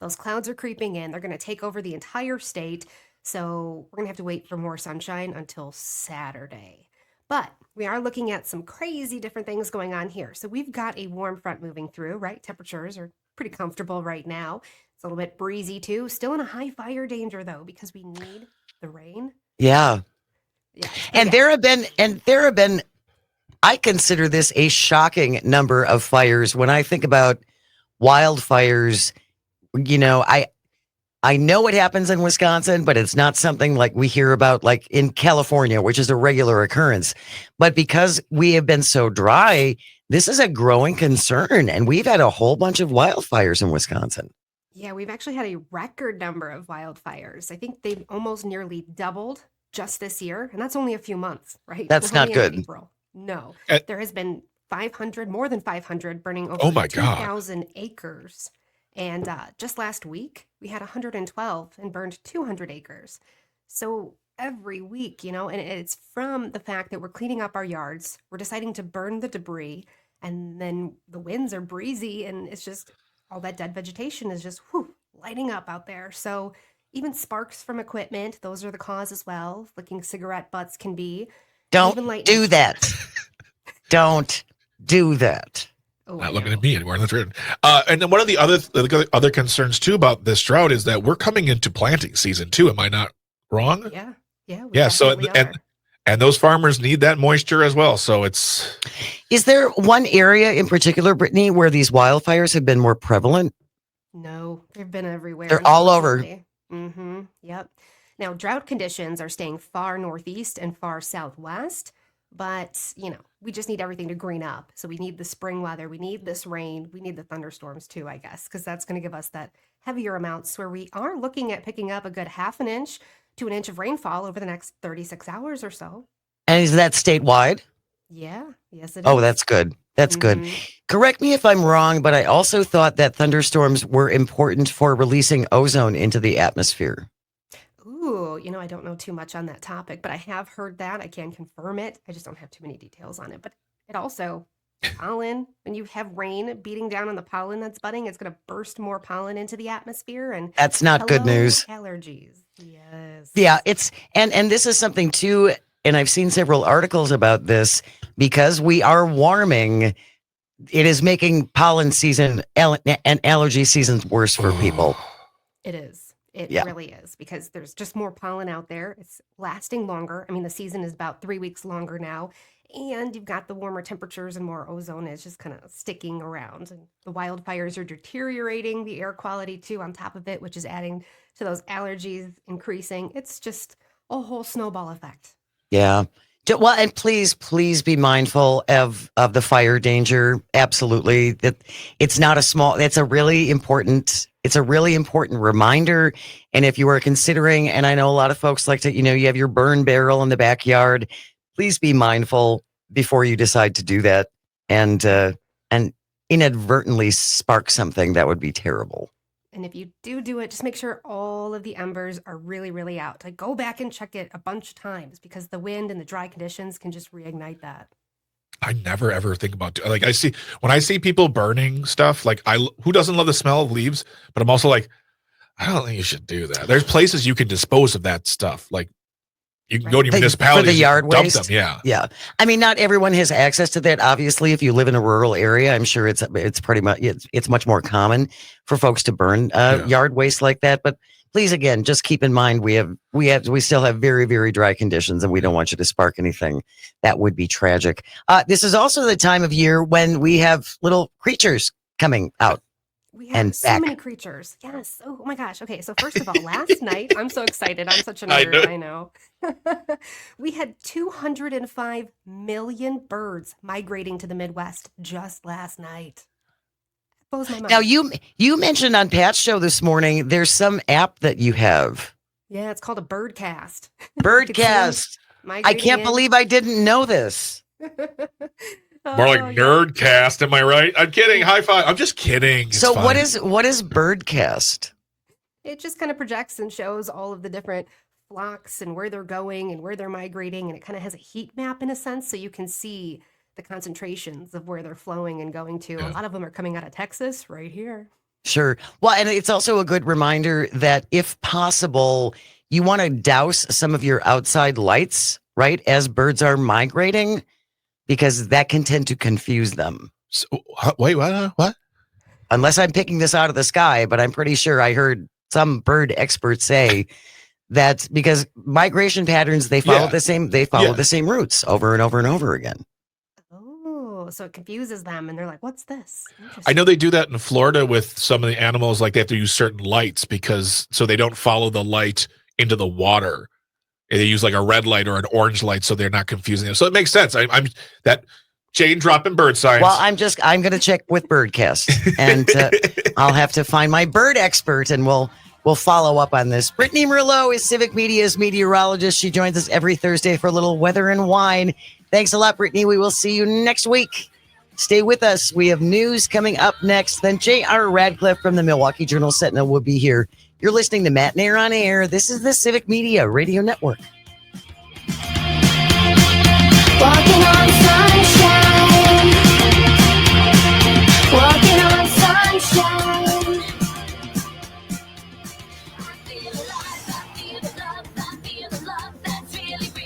Those clouds are creeping in. They're going to take over the entire state. So we're going to have to wait for more sunshine until Saturday. But we are looking at some crazy different things going on here. So we've got a warm front moving through, right? Temperatures are pretty comfortable right now. It's a little bit breezy too. Still in a high fire danger though, because we need the rain. Yeah. Yes. But And yeah. there have been I consider this a shocking number of fires when I think about wildfires. You know, I know it happens in Wisconsin, but it's not something like we hear about like in California, which is a regular occurrence. But because we have been so dry, this is a growing concern. And we've had a whole bunch of wildfires in Wisconsin. Yeah, we've actually had a record number of wildfires. I think they've almost nearly doubled just this year, and that's only a few months, right? That's We're not only in good. April. No, And, there has been 500, more than 500, burning oh over my God. 2,000 acres. And just last week, we had 112 and burned 200 acres. So every week, and it's from the fact that we're cleaning up our yards, we're deciding to burn the debris, and then the winds are breezy, and it's just all that dead vegetation is just lighting up out there. So even sparks from equipment, those are the cause as well. Licking cigarette butts can be, and Don't even lightning do that. strikes. Don't do that. Oh, I Not looking at know. me anymore. That's weird. And then one of the other concerns too about this drought is that we're coming into planting season too. Am I not wrong? Yeah, yeah, we Yeah. So definitely and are. and those farmers need that moisture as well. So it's Is there one area in particular, Brittany, where these wildfires have been more prevalent? No, they've been everywhere, They're all over. unfortunately. Mm-hmm. Yep. Now, drought conditions are staying far northeast and far southwest, but we just need everything to green up. So we need the spring weather, we need this rain, we need the thunderstorms too, I guess, because that's going to give us that heavier amounts where we are looking at picking up a good half an inch to an inch of rainfall over the next 36 hours or so. And is that statewide? Yeah, yes, it Oh, is. that's good. That's good. Mm-hmm. Correct me if I'm wrong, but I also thought that thunderstorms were important for releasing ozone into the atmosphere. Ooh, I don't know too much on that topic, but I have heard that. I can confirm it. I just don't have too many details on it. But it also, pollen, when you have rain beating down on the pollen that's budding, it's going to burst more pollen into the atmosphere. And That's not good hello, news. allergies. Yes. Yeah, it's and this is something too, and I've seen several articles about this because we are warming. It is making pollen season and allergy seasons worse for people. It is. It Yeah. really is because there's just more pollen out there. It's lasting longer. I mean, the season is about 3 weeks longer now. And you've got the warmer temperatures and more ozone is just kind of sticking around. And the wildfires are deteriorating the air quality too, on top of it, which is adding to those allergies increasing. It's just a whole snowball effect. Yeah. Well, and please be mindful of the fire danger. Absolutely. That it's not a small, it's a really important reminder. And if you are considering, and I know a lot of folks like to, you have your burn barrel in the backyard, please be mindful before you decide to do that and inadvertently spark something that would be terrible. And if you do it, just make sure all of the embers are really, really out. Like go back and check it a bunch of times because the wind and the dry conditions can just reignite that. I never ever think about like when I see people burning stuff. Like who doesn't love the smell of leaves? But I'm also like, I don't think you should do that. There's places you can dispose of that stuff. Like you can go to your For municipalities, the yard dump waste. them. Yeah. Yeah. I mean, not everyone has access to that. Obviously, if you live in a rural area, I'm sure it's pretty much, it's much more common for folks to burn Yeah. yard waste like that. But please, again, just keep in mind, we still have very, very dry conditions and we don't want you to spark anything that would be tragic. This is also the time of year when we have little creatures coming out. We have And so back. many creatures. Yes. Oh my gosh. Okay. So, first of all, last night, I'm so excited. I'm such a I nerd. know. I know. We had 205 million birds migrating to the Midwest just last night. Blows my mind. Now, you mentioned on Pat's show this morning, there's some app that you have. Yeah, it's called a birdcast. Birdcast. I Migrating can't in. believe I didn't know this. More like Oh, yeah. nerdcast. Am I right? I'm kidding. High five. I'm just kidding. It's So fine. what is Birdcast? It just kind of projects and shows all of the different flocks and where they're going and where they're migrating. And it kind of has a heat map in a sense. So you can see the concentrations of where they're flowing and going to. Yeah. A lot of them are coming out of Texas right here. Sure. Well, and it's also a good reminder that if possible, you want to douse some of your outside lights, right, as birds are migrating, because that can tend to confuse them. So, wait, what? What? Unless I'm picking this out of the sky, but I'm pretty sure I heard some bird experts say that because migration patterns, they follow Yeah. the same routes over and over and over again. Oh, so it confuses them and they're like, what's this? I Interesting. know they do that in Florida with some of the animals, like they have to use certain lights because so they don't follow the light into the water. They use like a red light or an orange light so they're not confusing them. So it makes sense. I'm that Jane dropping bird science. Well, I'm going to check with Birdcast, and I'll have to find my bird expert, and we'll follow up on this. Brittany Merlot is Civic Media's meteorologist. She joins us every Thursday for a little weather and wine. Thanks a lot, Brittany. We will see you next week. Stay with us. We have news coming up next. Then J.R. Radcliffe from the Milwaukee Journal-Sentinel will be here. You're listening to Matt and Air on Air. This is the Civic Media Radio Network. Walking